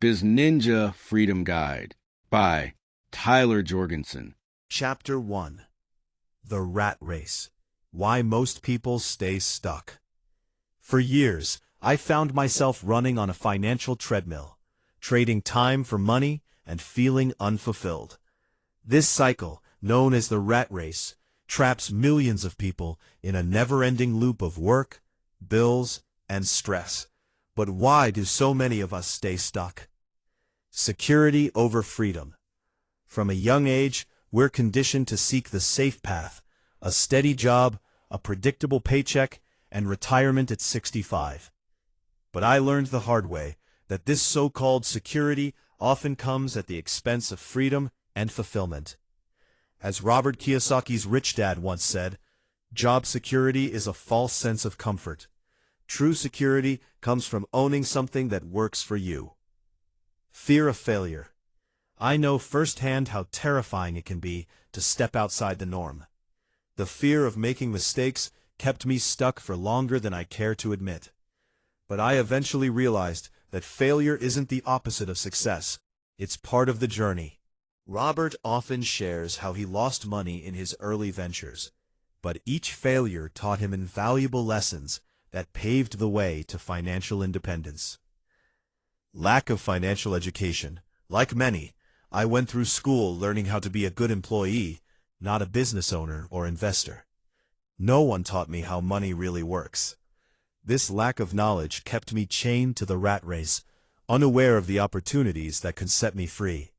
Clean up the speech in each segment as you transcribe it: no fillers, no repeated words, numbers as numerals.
BizNinja Freedom Guide by Tyler Jorgenson. Chapter 1. The Rat Race. Why Most People Stay Stuck. For years, I found myself running on a financial treadmill, trading time for money and feeling unfulfilled. This cycle, known as the rat race, traps millions of people in a never-ending loop of work, bills, and stress. But why do so many of us stay stuck? Security over freedom. From a young age, we're conditioned to seek the safe path, a steady job, a predictable paycheck, and retirement at 65. But I learned the hard way that this so-called security often comes at the expense of freedom and fulfillment. As Robert Kiyosaki's rich dad once said, job security is a false sense of comfort. True security comes from owning something that works for you. Fear of failure. I know firsthand how terrifying it can be to step outside the norm. The fear of making mistakes kept me stuck for longer than I care to admit. But I eventually realized that failure isn't the opposite of success. It's part of the journey. Robert often shares how he lost money in his early ventures, but each failure taught him invaluable lessons that paved the way to financial independence. Lack of financial education. Like many, I went through school learning how to be a good employee, not a business owner or investor. No one taught me how money really works. This lack of knowledge kept me chained to the rat race, unaware of the opportunities that could set me free.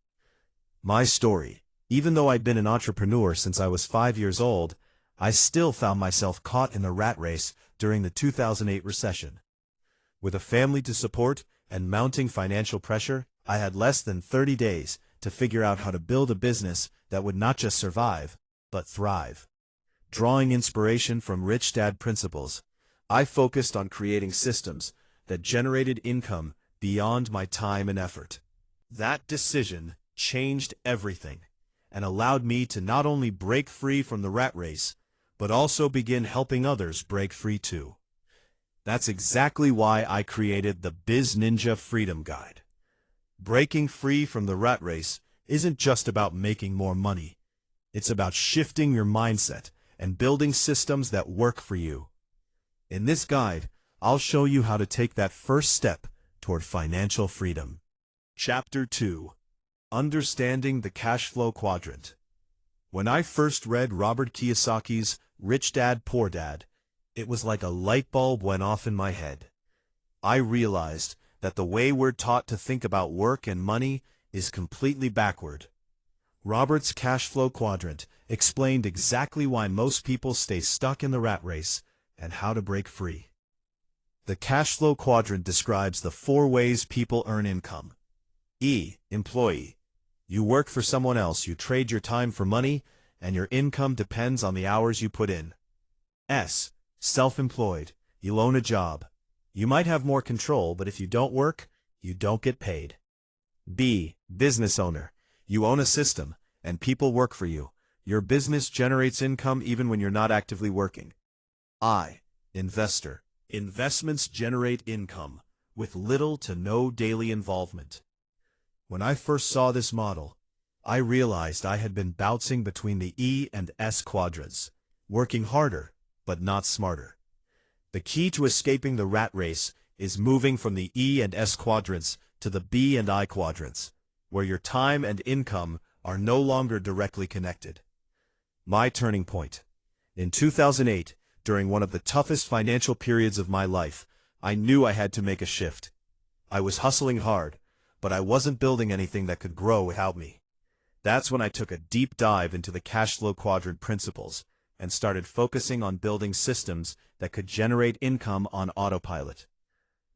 My story: even though I'd been an entrepreneur since I was 5 years old, I still found myself caught in the rat race during the 2008 recession. With a family to support and mounting financial pressure, I had less than 30 days to figure out how to build a business that would not just survive, but thrive. Drawing inspiration from Rich Dad principles, I focused on creating systems that generated income beyond my time and effort. That decision changed everything and allowed me to not only break free from the rat race, but also begin helping others break free too. That's exactly why I created the BizNinja Freedom Guide. Breaking free from the rat race isn't just about making more money. It's about shifting your mindset and building systems that work for you. In this guide, I'll show you how to take that first step toward financial freedom. Chapter 2. Understanding the Cash Flow Quadrant. When I first read Robert Kiyosaki's Rich Dad, Poor Dad, it was like a light bulb went off in my head. I realized that the way we're taught to think about work and money is completely backward. Robert's cash flow quadrant explained exactly why most people stay stuck in the rat race and how to break free. The cash flow quadrant describes the 4 ways people earn income. E. Employee. You work for someone else, you trade your time for money, and your income depends on the hours you put in. S. Self-employed. You own a job. You might have more control, but if you don't work, you don't get paid. B. Business owner. You own a system, and people work for you. Your business generates income even when you're not actively working. I. Investor. Investments generate income, with little to no daily involvement. When I first saw this model, I realized I had been bouncing between the E and S quadrants, working harder, but not smarter. The key to escaping the rat race is moving from the E and S quadrants to the B and I quadrants, where your time and income are no longer directly connected. My turning point. In 2008, during one of the toughest financial periods of my life, I knew I had to make a shift. I was hustling hard, but I wasn't building anything that could grow without me. That's when I took a deep dive into the cash flow quadrant principles and started focusing on building systems that could generate income on autopilot.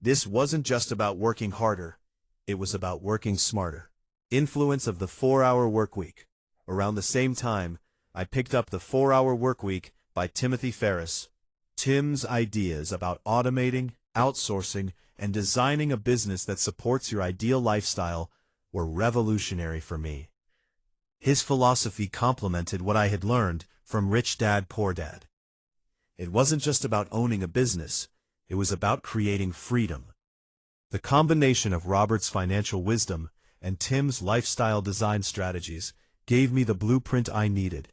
This wasn't just about working harder, it was about working smarter. Influence of the 4-hour workweek. Around the same time, I picked up The 4-Hour Workweek by Timothy Ferriss. Tim's ideas about automating, outsourcing, and designing a business that supports your ideal lifestyle were revolutionary for me. His philosophy complemented what I had learned from Rich Dad, Poor Dad. It wasn't just about owning a business, it was about creating freedom. The combination of Robert's financial wisdom and Tim's lifestyle design strategies gave me the blueprint I needed.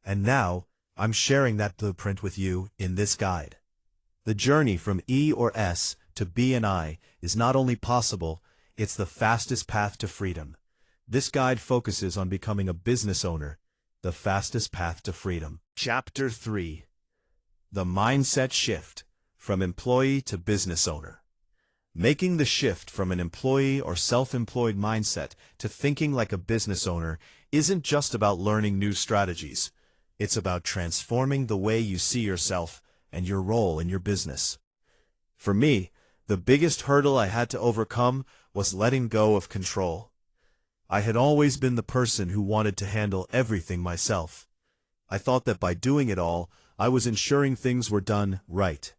And now, I'm sharing that blueprint with you in this guide. The journey from E or S to B and I is not only possible, it's the fastest path to freedom. This guide focuses on becoming a business owner, the fastest path to freedom. Chapter 3. The Mindset Shift from Employee to Business Owner. Making the shift from an employee or self-employed mindset to thinking like a business owner isn't just about learning new strategies. It's about transforming the way you see yourself and your role in your business. For me, the biggest hurdle I had to overcome was letting go of control. I had always been the person who wanted to handle everything myself. I thought that by doing it all, I was ensuring things were done right.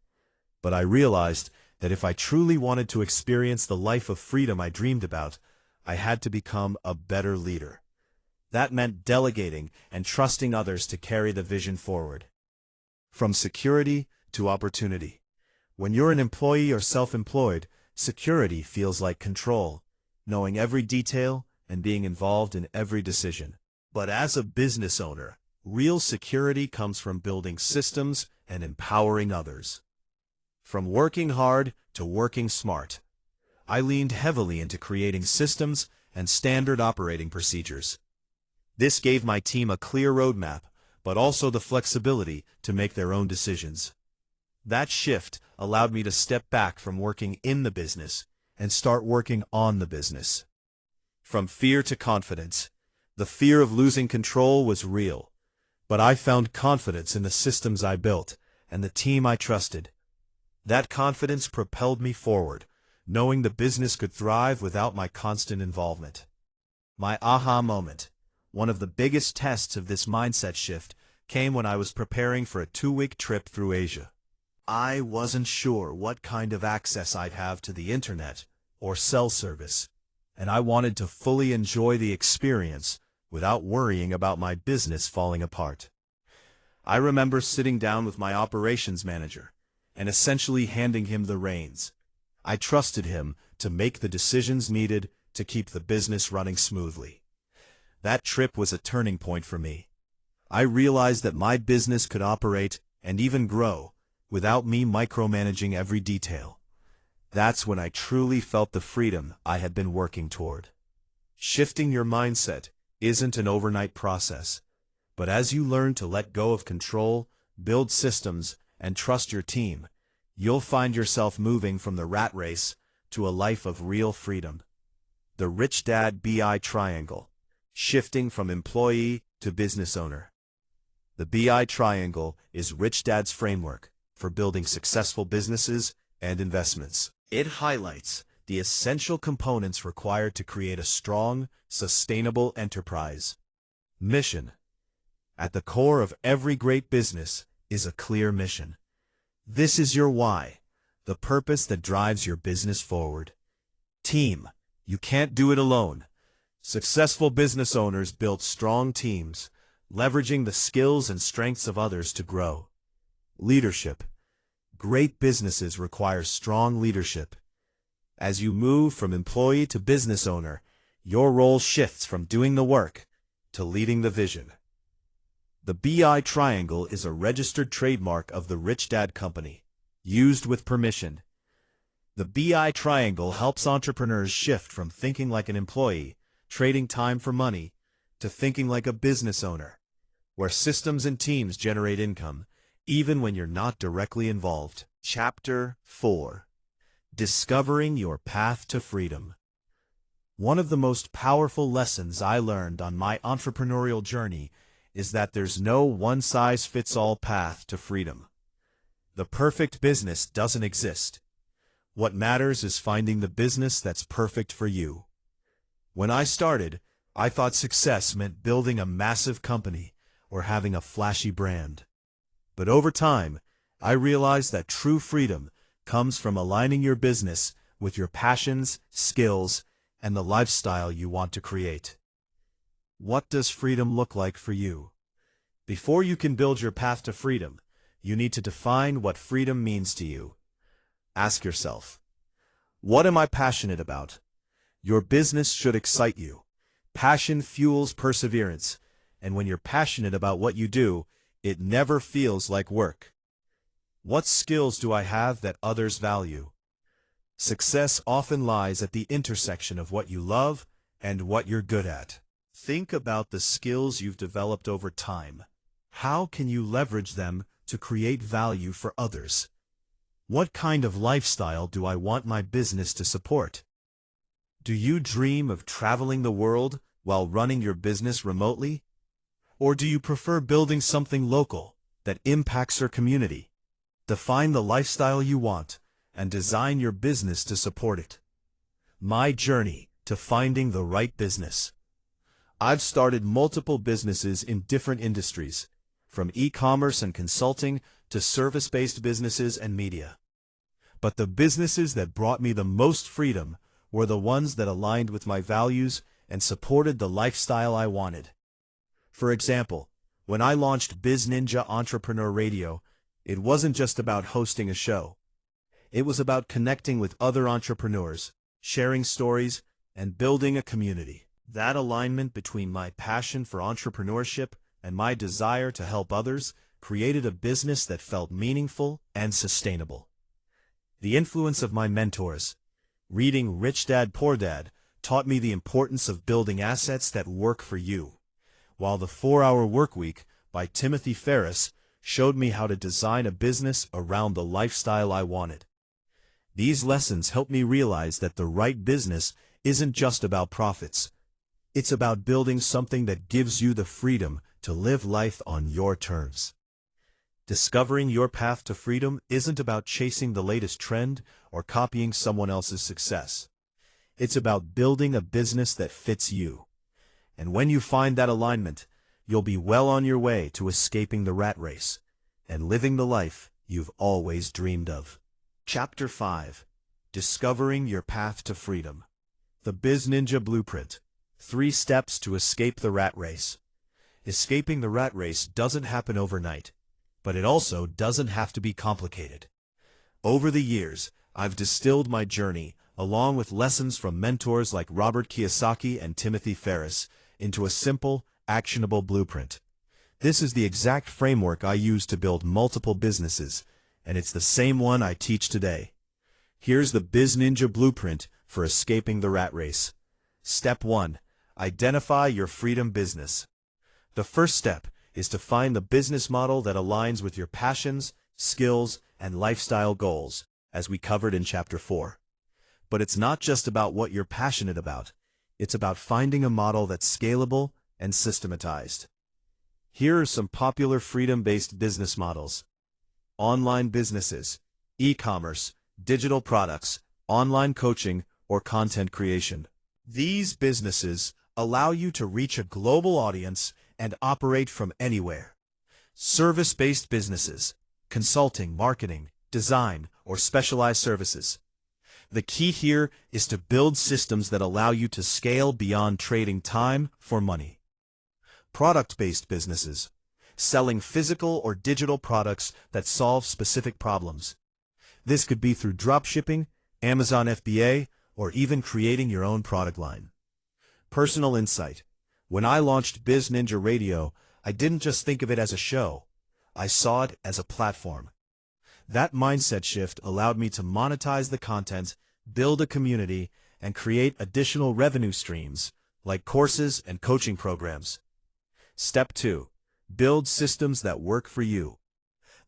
But I realized that if I truly wanted to experience the life of freedom I dreamed about, I had to become a better leader. That meant delegating and trusting others to carry the vision forward. From security to opportunity. When you're an employee or self-employed, security feels like control, knowing every detail and being involved in every decision. But as a business owner, real security comes from building systems and empowering others. From working hard to working smart, I leaned heavily into creating systems and standard operating procedures. This gave my team a clear roadmap, but also the flexibility to make their own decisions. That shift allowed me to step back from working in the business and start working on the business. From fear to confidence, the fear of losing control was real, but I found confidence in the systems I built and the team I trusted. That confidence propelled me forward, knowing the business could thrive without my constant involvement. My aha moment, one of the biggest tests of this mindset shift, came when I was preparing for a 2-week trip through Asia. I wasn't sure what kind of access I'd have to the internet or cell service, and I wanted to fully enjoy the experience without worrying about my business falling apart. I remember sitting down with my operations manager and essentially handing him the reins. I trusted him to make the decisions needed to keep the business running smoothly. That trip was a turning point for me. I realized that my business could operate and even grow without me micromanaging every detail. That's when I truly felt the freedom I had been working toward. Shifting your mindset isn't an overnight process, but as you learn to let go of control, build systems, and trust your team, you'll find yourself moving from the rat race to a life of real freedom. The Rich Dad BI Triangle. Shifting from employee to business owner. The BI Triangle is Rich Dad's framework for building successful businesses and investments. It highlights the essential components required to create a strong, sustainable enterprise. Mission. At the core of every great business is a clear mission. This is your why, the purpose that drives your business forward. Team. You can't do it alone. Successful business owners build strong teams, leveraging the skills and strengths of others to grow. Leadership. Great businesses require strong leadership. As you move from employee to business owner, your role shifts from doing the work to leading the vision. The BI Triangle is a registered trademark of the Rich Dad Company, used with permission. The BI Triangle helps entrepreneurs shift from thinking like an employee, trading time for money, to thinking like a business owner, where systems and teams generate income, even when you're not directly involved. Chapter 4. Discovering your path to freedom. One of the most powerful lessons I learned on my entrepreneurial journey is that there's no one-size-fits-all path to freedom. The perfect business doesn't exist. What matters is finding the business that's perfect for you. When I started, I thought success meant building a massive company or having a flashy brand. But over time, I realized that true freedom comes from aligning your business with your passions, skills, and the lifestyle you want to create. What does freedom look like for you? Before you can build your path to freedom, you need to define what freedom means to you. Ask yourself, What am I passionate about? Your business should excite you. Passion fuels perseverance, and when you're passionate about what you do, it never feels like work. What skills do I have that others value? Success often lies at the intersection of what you love and what you're good at. Think about the skills you've developed over time. How can you leverage them to create value for others? What kind of lifestyle do I want my business to support? Do you dream of traveling the world while running your business remotely? Or do you prefer building something local that impacts your community? Define the lifestyle you want and design your business to support it. My journey to finding the right business. I've started multiple businesses in different industries, from e-commerce and consulting to service-based businesses and media. But the businesses that brought me the most freedom were the ones that aligned with my values and supported the lifestyle I wanted. For example, when I launched BizNinja Entrepreneur Radio, it wasn't just about hosting a show. It was about connecting with other entrepreneurs, sharing stories, and building a community. That alignment between my passion for entrepreneurship and my desire to help others created a business that felt meaningful and sustainable. The influence of my mentors. Reading Rich Dad Poor Dad taught me the importance of building assets that work for you, while The 4-Hour Workweek by Timothy Ferriss showed me how to design a business around the lifestyle I wanted. These lessons helped me realize that the right business isn't just about profits. It's about building something that gives you the freedom to live life on your terms. Discovering your path to freedom isn't about chasing the latest trend or copying someone else's success. It's about building a business that fits you. And when you find that alignment, you'll be well on your way to escaping the rat race and living the life you've always dreamed of. Chapter 5. Discovering Your Path to Freedom. The BizNinja Blueprint. 3 Steps to Escape the Rat Race. Escaping the rat race doesn't happen overnight, but it also doesn't have to be complicated. Over the years, I've distilled my journey, along with lessons from mentors like Robert Kiyosaki and Timothy Ferriss, into a simple, actionable blueprint. This is the exact framework I use to build multiple businesses, and it's the same one I teach today. Here's the BizNinja Blueprint for escaping the rat race. Step 1. Identify your freedom business. The first step is to find the business model that aligns with your passions, skills, and lifestyle goals, as we covered in Chapter 4. But it's not just about what you're passionate about. It's about finding a model that's scalable and systematized. Here are some popular freedom-based business models. Online businesses, e-commerce, digital products, online coaching, or content creation. These businesses allow you to reach a global audience and operate from anywhere. Service-based businesses, consulting, marketing, design, or specialized services. The key here is to build systems that allow you to scale beyond trading time for money. Product-based businesses, selling physical or digital products that solve specific problems. This could be through dropshipping, Amazon FBA, or even creating your own product line. Personal insight. When I launched BizNinja Radio, I didn't just think of it as a show. I saw it as a platform. That mindset shift allowed me to monetize the content, build a community, and create additional revenue streams, like courses and coaching programs. Step 2. Build systems that work for you.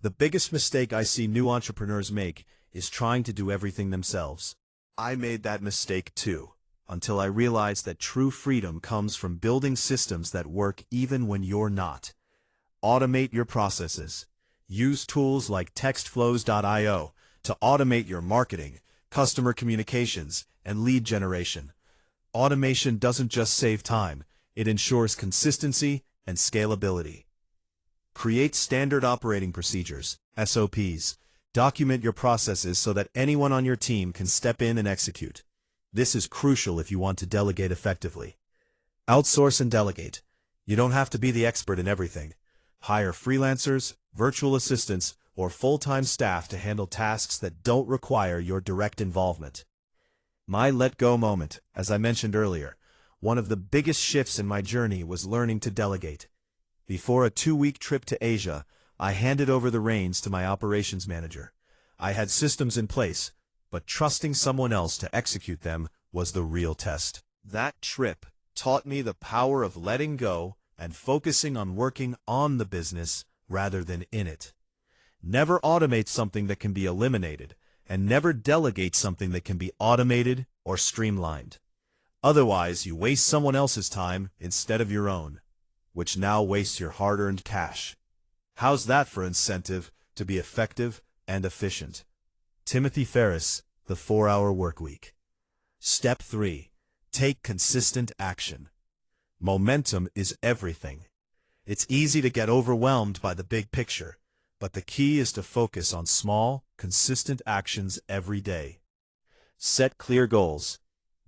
The biggest mistake I see new entrepreneurs make is trying to do everything themselves. I made that mistake too, until I realized that true freedom comes from building systems that work even when you're not. Automate your processes. Use tools like textflows.io to automate your marketing, customer communications, and lead generation. Automation doesn't just save time, it ensures consistency and scalability. Create standard operating procedures, SOPs. Document your processes so that anyone on your team can step in and execute. This is crucial if you want to delegate effectively. Outsource and delegate. You don't have to be the expert in everything. Hire freelancers, virtual assistants, or full-time staff to handle tasks that don't require your direct involvement. My let-go moment, as I mentioned earlier, one of the biggest shifts in my journey was learning to delegate. Before a 2-week trip to Asia, I handed over the reins to my operations manager. I had systems in place, but trusting someone else to execute them was the real test. That trip taught me the power of letting go and focusing on working on the business rather than in it. Never automate something that can be eliminated, and never delegate something that can be automated or streamlined. Otherwise, you waste someone else's time instead of your own, which now wastes your hard-earned cash. How's that for incentive to be effective and efficient? Timothy Ferriss, The 4-Hour Workweek. Step 3. Take consistent action. Momentum is everything. It's easy to get overwhelmed by the big picture, but the key is to focus on small, consistent actions every day. Set clear goals.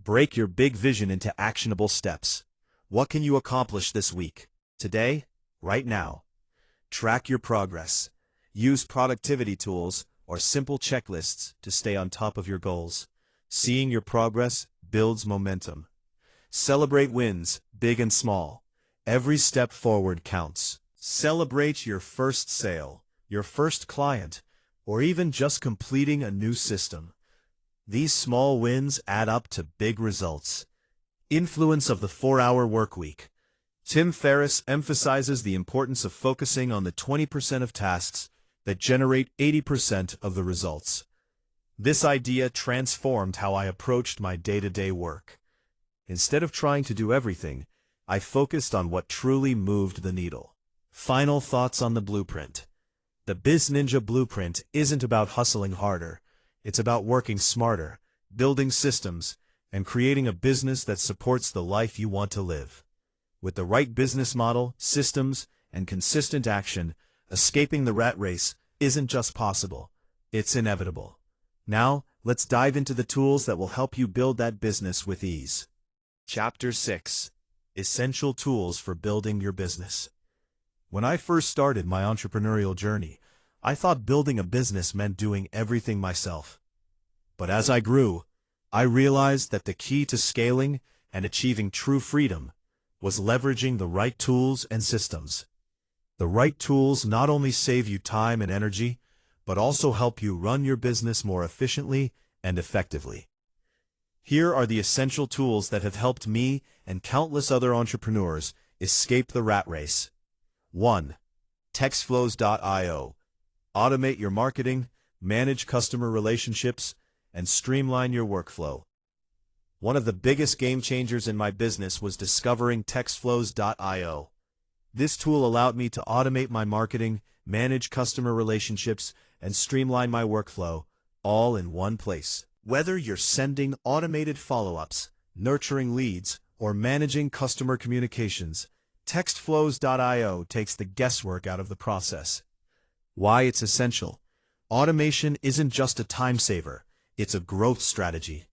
Break your big vision into actionable steps. What can you accomplish this week? Today? Right now. Track your progress. Use productivity tools or simple checklists to stay on top of your goals. Seeing your progress builds momentum. Celebrate wins, big and small. Every step forward counts. Celebrate your first sale, your first client, or even just completing a new system. These small wins add up to big results. Influence of the 4-Hour Workweek. Tim Ferriss emphasizes the importance of focusing on the 20% of tasks that generate 80% of the results. This idea transformed how I approached my day-to-day work. Instead of trying to do everything, I focused on what truly moved the needle. Final thoughts on the blueprint. The BizNinja blueprint isn't about hustling harder. It's about working smarter, building systems, and creating a business that supports the life you want to live. With the right business model, systems, and consistent action, escaping the rat race isn't just possible, it's inevitable. Now, let's dive into the tools that will help you build that business with ease. Chapter 6. Essential Tools for Building Your Business. When I first started my entrepreneurial journey, I thought building a business meant doing everything myself. But as I grew, I realized that the key to scaling and achieving true freedom was leveraging the right tools and systems. The right tools not only save you time and energy, but also help you run your business more efficiently and effectively. Here are the essential tools that have helped me and countless other entrepreneurs escape the rat race. 1. Textflows.io. Automate your marketing, manage customer relationships, and streamline your workflow. One of the biggest game changers in my business was discovering Textflows.io. This tool allowed me to automate my marketing, manage customer relationships, and streamline my workflow, all in one place. Whether you're sending automated follow-ups, nurturing leads, or managing customer communications, Textflows.io takes the guesswork out of the process. Why it's essential. Automation isn't just a time saver, it's a growth strategy.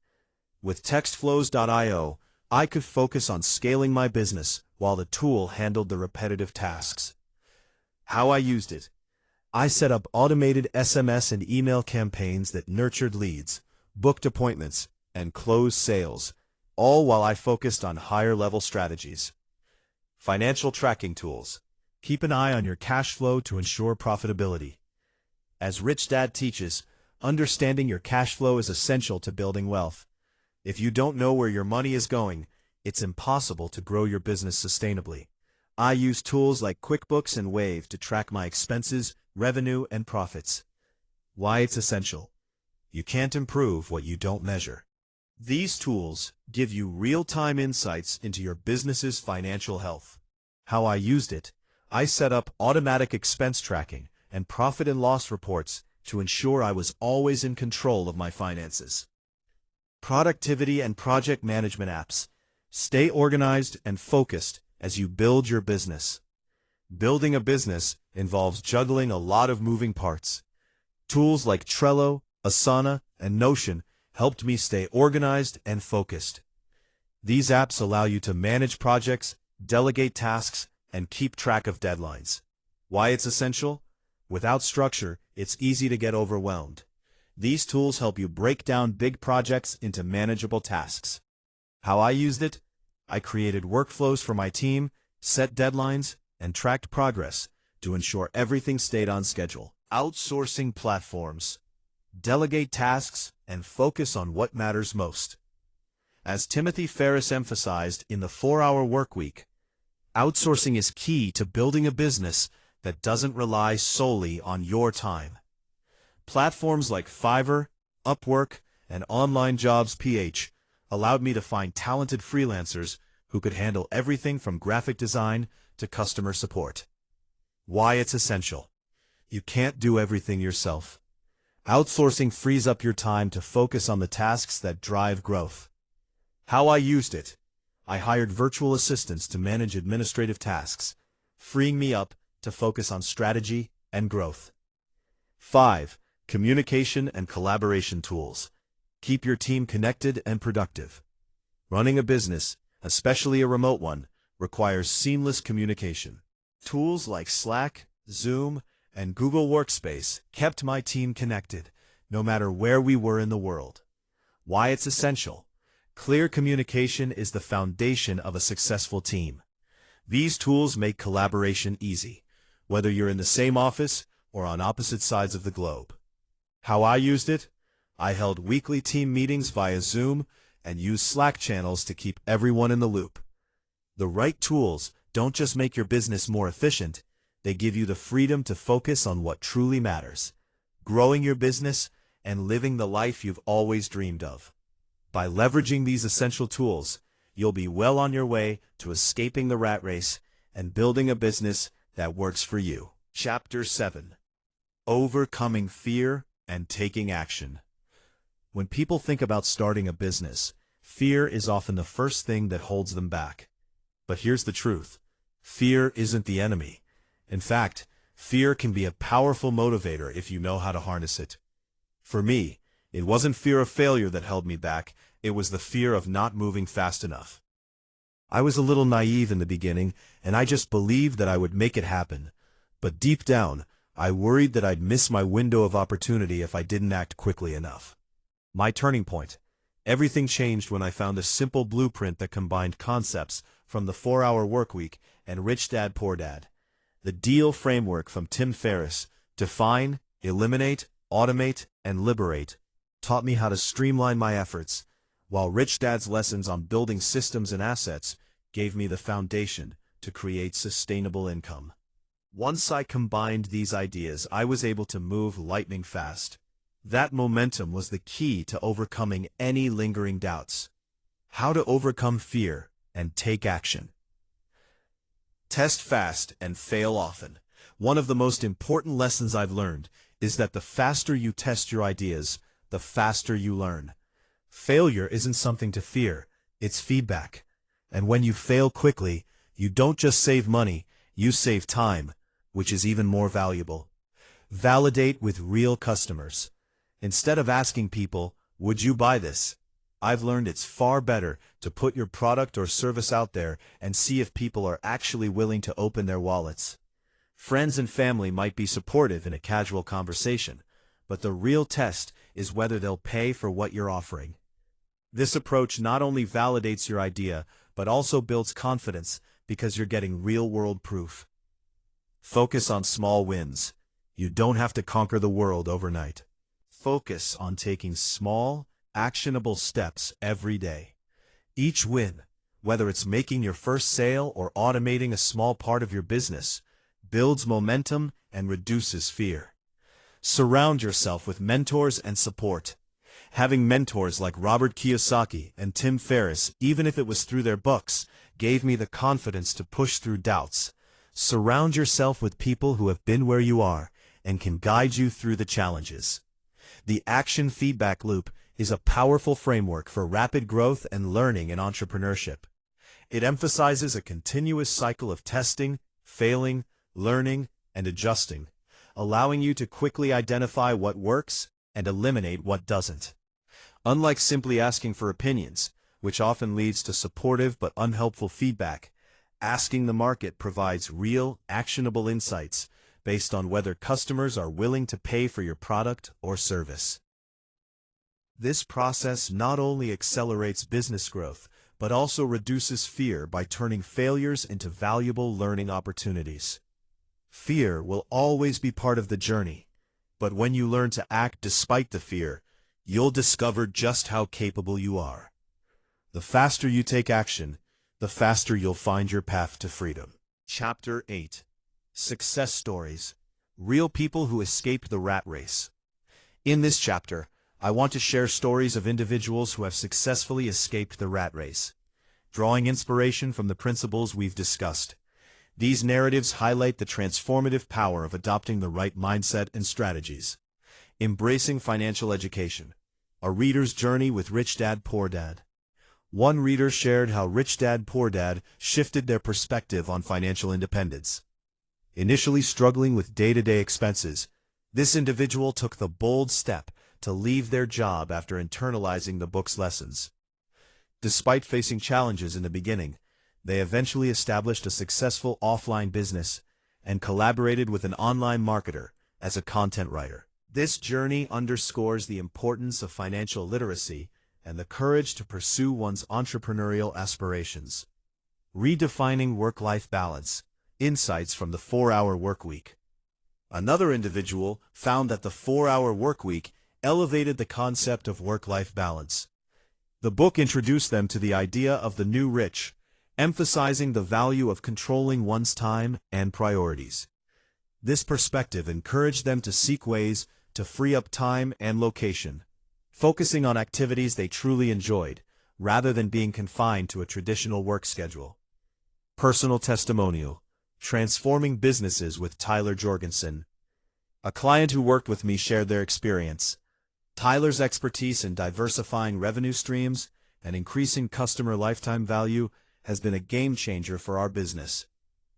With Textflows.io, I could focus on scaling my business while the tool handled the repetitive tasks. How I used it. I set up automated SMS and email campaigns that nurtured leads, booked appointments, and closed sales, all while I focused on higher-level strategies. Financial tracking tools. Keep an eye on your cash flow to ensure profitability. As Rich Dad teaches, understanding your cash flow is essential to building wealth. If you don't know where your money is going, it's impossible to grow your business sustainably. I use tools like QuickBooks and Wave to track my expenses, revenue, and profits. Why it's essential. You can't improve what you don't measure. These tools give you real-time insights into your business's financial health. How I used it. I set up automatic expense tracking and profit and loss reports to ensure I was always in control of my finances. Productivity and project management apps. Stay organized and focused as you build your business. Building a business involves juggling a lot of moving parts. Tools like Trello, Asana, and Notion helped me stay organized and focused. These apps allow you to manage projects, delegate tasks, and keep track of deadlines. Why it's essential? Without structure, it's easy to get overwhelmed. These tools help you break down big projects into manageable tasks. How I used it? I created workflows for my team, set deadlines, and tracked progress to ensure everything stayed on schedule. Outsourcing platforms. Delegate tasks and focus on what matters most. As Timothy Ferriss emphasized in the 4-Hour Workweek, outsourcing is key to building a business that doesn't rely solely on your time. Platforms like Fiverr, Upwork, and Online Jobs PH allowed me to find talented freelancers who could handle everything from graphic design to customer support. Why it's essential. You can't do everything yourself. Outsourcing frees up your time to focus on the tasks that drive growth. How I used it. I hired virtual assistants to manage administrative tasks, freeing me up to focus on strategy and growth. 5. Communication and collaboration tools. Keep your team connected and productive. Running a business, especially a remote one, requires seamless communication. Tools like Slack, Zoom, and Google Workspace kept my team connected, no matter where we were in the world. Why it's essential. Clear communication is the foundation of a successful team. These tools make collaboration easy, whether you're in the same office or on opposite sides of the globe. How I used it? I held weekly team meetings via Zoom and used Slack channels to keep everyone in the loop. The right tools don't just make your business more efficient, they give you the freedom to focus on what truly matters, growing your business and living the life you've always dreamed of. By leveraging these essential tools, you'll be well on your way to escaping the rat race and building a business that works for you. Chapter 7. Overcoming fear and taking action. When people think about starting a business, fear is often the first thing that holds them back. But here's the truth. Fear isn't the enemy. In fact, fear can be a powerful motivator if you know how to harness it. For me, it wasn't fear of failure that held me back, it was the fear of not moving fast enough. I was a little naive in the beginning, and I just believed that I would make it happen. But deep down, I worried that I'd miss my window of opportunity if I didn't act quickly enough. My turning point. Everything changed when I found a simple blueprint that combined concepts from the 4-Hour Workweek and Rich Dad Poor Dad. The DEAL framework from Tim Ferriss, define, eliminate, automate, and liberate, taught me how to streamline my efforts, while Rich Dad's lessons on building systems and assets gave me the foundation to create sustainable income. Once I combined these ideas, I was able to move lightning fast. That momentum was the key to overcoming any lingering doubts. How to overcome fear and take action. Test fast and fail often. One of the most important lessons I've learned is that the faster you test your ideas, the faster you learn. Failure isn't something to fear, it's feedback. And when you fail quickly, you don't just save money, you save time, which is even more valuable. Validate with real customers. Instead of asking people, would you buy this? I've learned it's far better to put your product or service out there and see if people are actually willing to open their wallets. Friends and family might be supportive in a casual conversation, but the real test is whether they'll pay for what you're offering. This approach not only validates your idea, but also builds confidence because you're getting real-world proof. Focus on small wins. You don't have to conquer the world overnight. Focus on taking small, actionable steps every day. Each win, whether it's making your first sale or automating a small part of your business, builds momentum and reduces fear. Surround yourself with mentors and support. Having mentors like Robert Kiyosaki and Tim Ferriss, even if it was through their books, gave me the confidence to push through doubts. Surround yourself with people who have been where you are and can guide you through the challenges. The action feedback loop is a powerful framework for rapid growth and learning in entrepreneurship. It emphasizes a continuous cycle of testing, failing, learning, and adjusting, allowing you to quickly identify what works and eliminate what doesn't. Unlike simply asking for opinions, which often leads to supportive but unhelpful feedback, asking the market provides real, actionable insights based on whether customers are willing to pay for your product or service. This process not only accelerates business growth, but also reduces fear by turning failures into valuable learning opportunities. Fear will always be part of the journey, but when you learn to act despite the fear, you'll discover just how capable you are. The faster you take action, the faster you'll find your path to freedom. Chapter 8. Success Stories. Real people who escaped the rat race. In this chapter, I want to share stories of individuals who have successfully escaped the rat race. Drawing inspiration from the principles we've discussed, these narratives highlight the transformative power of adopting the right mindset and strategies. Embracing financial education. A reader's journey with Rich Dad, Poor Dad. One reader shared how Rich Dad, Poor Dad shifted their perspective on financial independence. Initially struggling with day-to-day expenses, this individual took the bold step to leave their job after internalizing the book's lessons. Despite facing challenges in the beginning, they eventually established a successful offline business and collaborated with an online marketer as a content writer. This journey underscores the importance of financial literacy and the courage to pursue one's entrepreneurial aspirations. Redefining work-life balance. Insights from the 4-Hour Workweek. Another individual found that the 4-Hour Workweek elevated the concept of work-life balance. The book introduced them to the idea of the new rich, emphasizing the value of controlling one's time and priorities. This perspective encouraged them to seek ways to free up time and location, focusing on activities they truly enjoyed, rather than being confined to a traditional work schedule. Personal testimonial. Transforming businesses with Tyler Jorgenson. A client who worked with me shared their experience. Tyler's expertise in diversifying revenue streams and increasing customer lifetime value has been a game changer for our business.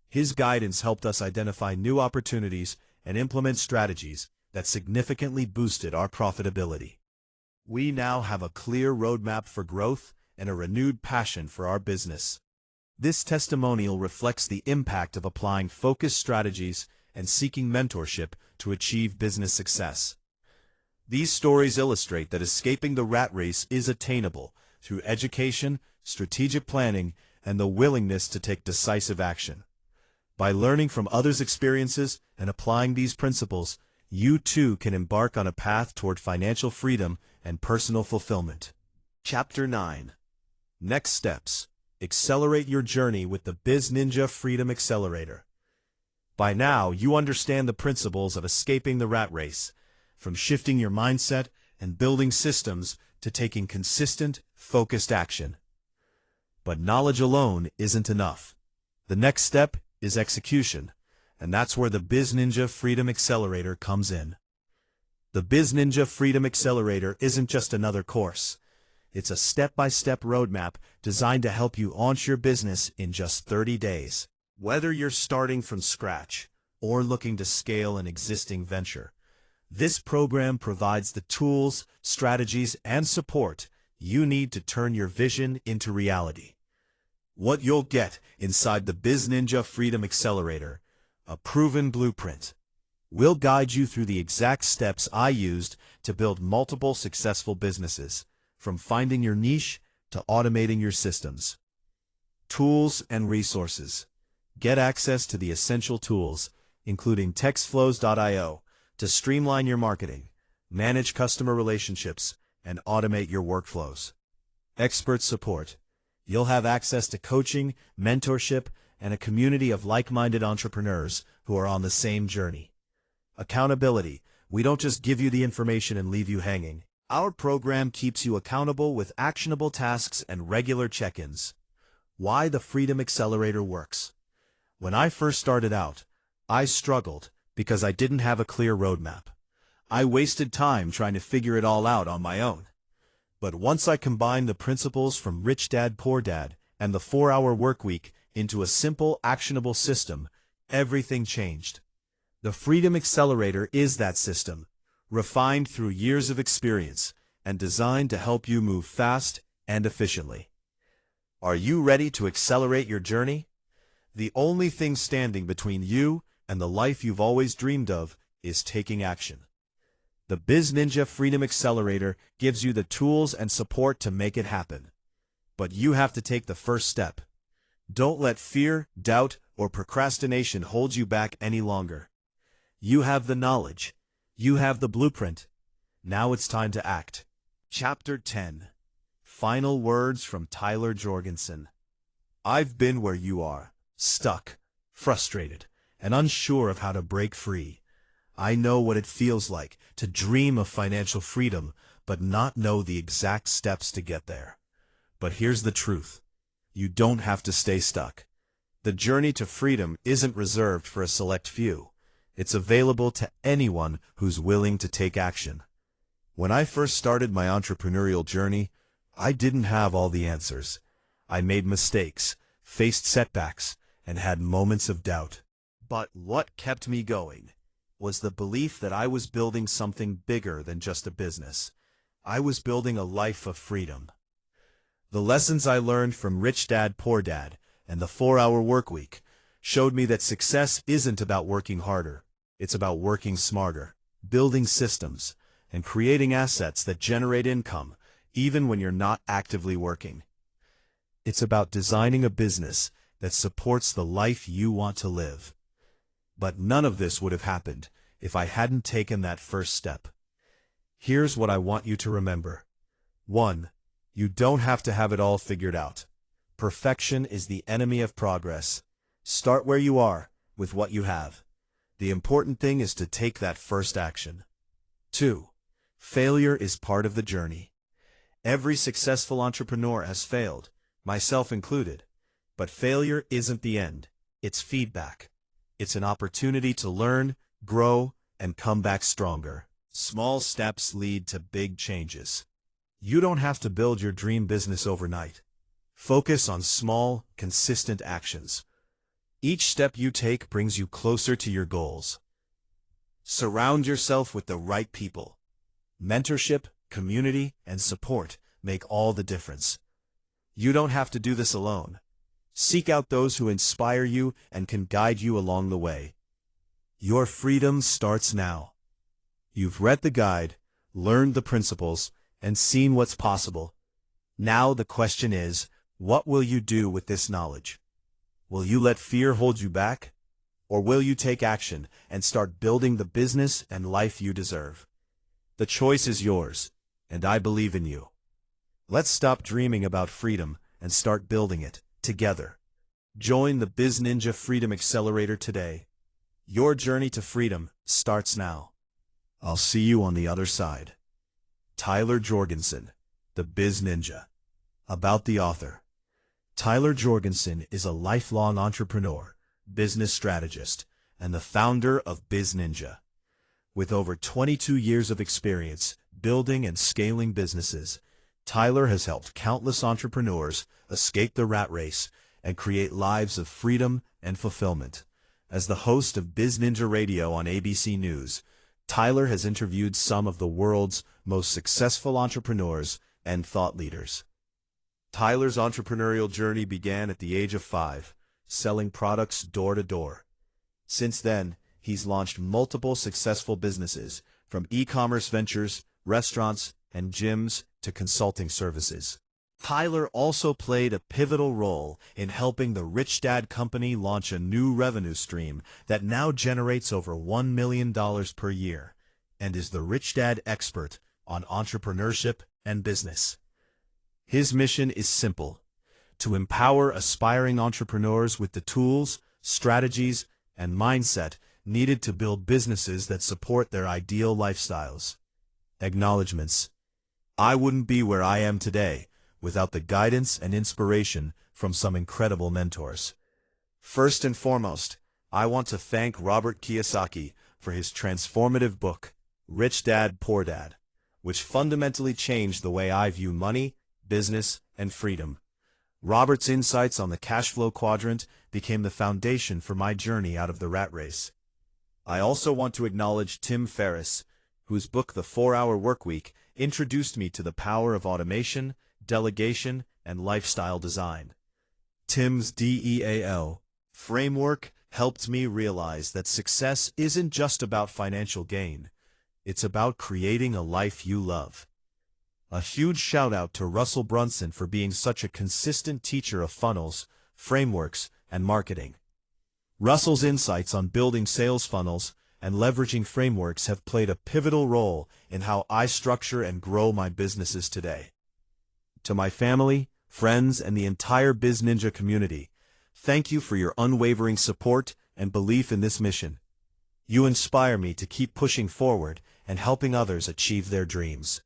His guidance helped us identify new opportunities and implement strategies that significantly boosted our profitability. We now have a clear roadmap for growth and a renewed passion for our business. This testimonial reflects the impact of applying focused strategies and seeking mentorship to achieve business success. These stories illustrate that escaping the rat race is attainable through education, strategic planning, and the willingness to take decisive action. By learning from others' experiences and applying these principles, you too can embark on a path toward financial freedom and personal fulfillment. Chapter 9. Next Steps. Accelerate your journey with the BizNinja Freedom Accelerator. By now, you understand the principles of escaping the rat race, from shifting your mindset and building systems to taking consistent, focused action. But knowledge alone isn't enough. The next step is execution, and that's where the BizNinja Freedom Accelerator comes in. The BizNinja Freedom Accelerator isn't just another course. It's a step-by-step roadmap designed to help you launch your business in just 30 days. Whether you're starting from scratch or looking to scale an existing venture, this program provides the tools, strategies, and support you need to turn your vision into reality. What you'll get inside the BizNinja Freedom Accelerator: a proven blueprint. We'll guide you through the exact steps I used to build multiple successful businesses, from finding your niche to automating your systems. Tools and resources. Get access to the essential tools, including textflows.io, to streamline your marketing, manage customer relationships, and automate your workflows. Expert support. You'll have access to coaching, mentorship, and a community of like-minded entrepreneurs who are on the same journey. Accountability. We don't just give you the information and leave you hanging. Our program keeps you accountable with actionable tasks and regular check-ins. Why the Freedom Accelerator works. When I first started out, I struggled because I didn't have a clear roadmap. I wasted time trying to figure it all out on my own. But once I combined the principles from Rich Dad, Poor Dad and the 4-Hour Workweek into a simple, actionable system, everything changed. The Freedom Accelerator is that system, refined through years of experience and designed to help you move fast and efficiently. Are you ready to accelerate your journey? The only thing standing between you and the life you've always dreamed of is taking action. The BizNinja Freedom Accelerator gives you the tools and support to make it happen. But you have to take the first step. Don't let fear, doubt, or procrastination hold you back any longer. You have the knowledge. You have the blueprint. Now it's time to act. Chapter 10. Final words from Tyler Jorgenson. I've been where you are, stuck, frustrated, and unsure of how to break free. I know what it feels like to dream of financial freedom, but not know the exact steps to get there. But here's the truth. You don't have to stay stuck. The journey to freedom isn't reserved for a select few. It's available to anyone who's willing to take action. When I first started my entrepreneurial journey, I didn't have all the answers. I made mistakes, faced setbacks, and had moments of doubt. But what kept me going was the belief that I was building something bigger than just a business. I was building a life of freedom. The lessons I learned from Rich Dad, Poor Dad and the 4-Hour Workweek showed me that success isn't about working harder. It's about working smarter, building systems, and creating assets that generate income, even when you're not actively working. It's about designing a business that supports the life you want to live. But none of this would have happened if I hadn't taken that first step. Here's what I want you to remember. 1. You don't have to have it all figured out. Perfection is the enemy of progress. Start where you are, with what you have. The important thing is to take that first action. 2. Failure is part of the journey. Every successful entrepreneur has failed, myself included. But failure isn't the end. It's feedback. It's an opportunity to learn, grow, and come back stronger. Small steps lead to big changes. You don't have to build your dream business overnight. Focus on small, consistent actions. Each step you take brings you closer to your goals. Surround yourself with the right people. Mentorship, community, and support make all the difference. You don't have to do this alone. Seek out those who inspire you and can guide you along the way. Your freedom starts now. You've read the guide, learned the principles, and seen what's possible. Now the question is, what will you do with this knowledge? Will you let fear hold you back? Or will you take action and start building the business and life you deserve? The choice is yours, and I believe in you. Let's stop dreaming about freedom and start building it together. Join the BizNinja Freedom Accelerator today. Your journey to freedom starts now. I'll see you on the other side. Tyler Jorgenson, the BizNinja. About the author. Tyler Jorgenson is a lifelong entrepreneur, business strategist, and the founder of BizNinja. With over 22 years of experience building and scaling businesses, Tyler has helped countless entrepreneurs escape the rat race and create lives of freedom and fulfillment. As the host of BizNinja Radio on ABC News, Tyler has interviewed some of the world's most successful entrepreneurs and thought leaders. Tyler's entrepreneurial journey began at the age of 5, selling products door to door. Since then, he's launched multiple successful businesses, from e-commerce ventures, restaurants, and gyms to consulting services. Tyler also played a pivotal role in helping the Rich Dad Company launch a new revenue stream that now generates over $1 million per year, and is the Rich Dad expert on entrepreneurship and business. His mission is simple: to empower aspiring entrepreneurs with the tools, strategies, and mindset needed to build businesses that support their ideal lifestyles. Acknowledgements. I wouldn't be where I am today without the guidance and inspiration from some incredible mentors. First and foremost, I want to thank Robert Kiyosaki for his transformative book, Rich Dad, Poor Dad, which fundamentally changed the way I view money, business, and freedom. Robert's insights on the cash flow quadrant became the foundation for my journey out of the rat race. I also want to acknowledge Tim Ferriss, whose book The 4-Hour Workweek introduced me to the power of automation, delegation, and lifestyle design. Tim's DEAL framework helped me realize that success isn't just about financial gain. It's about creating a life you love. A huge shout out to Russell Brunson for being such a consistent teacher of funnels, frameworks, and marketing. Russell's insights on building sales funnels and leveraging frameworks have played a pivotal role in how I structure and grow my businesses today. To my family, friends, and the entire BizNinja community, thank you for your unwavering support and belief in this mission. You inspire me to keep pushing forward and helping others achieve their dreams.